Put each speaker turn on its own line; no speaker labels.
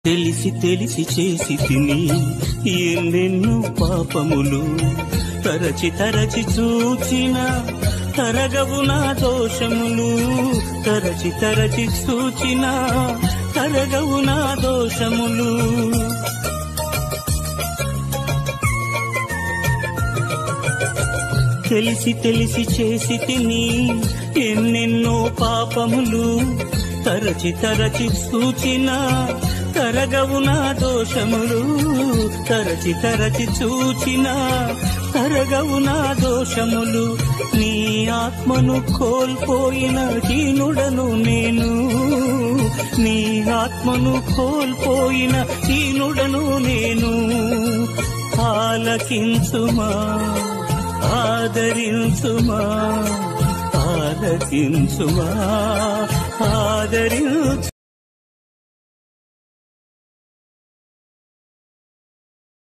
తెలిసి తెలిసి చేసి తిని ఎన్నెన్నో పాపములు తరచి తరచి చూచిన తరగవు నా దోషములు తరచి తరచి చూచిన తరగవు నా దోషములు తెలిసి తెలిసి చేసి తిని ఎన్నెన్నో పాపములు తరచి తరచి చూచిన తరగవు నా దోషములు తరచి తరచి చూచిన తరగవు నా దోషములు నీ ఆత్మను కోల్పోయిన హీనుడను నేను నీ ఆత్మను కోల్పోయిన హీనుడను నేను ఆలకించుమా ఆదరించుమా ఆలకించుమా ఆదరించు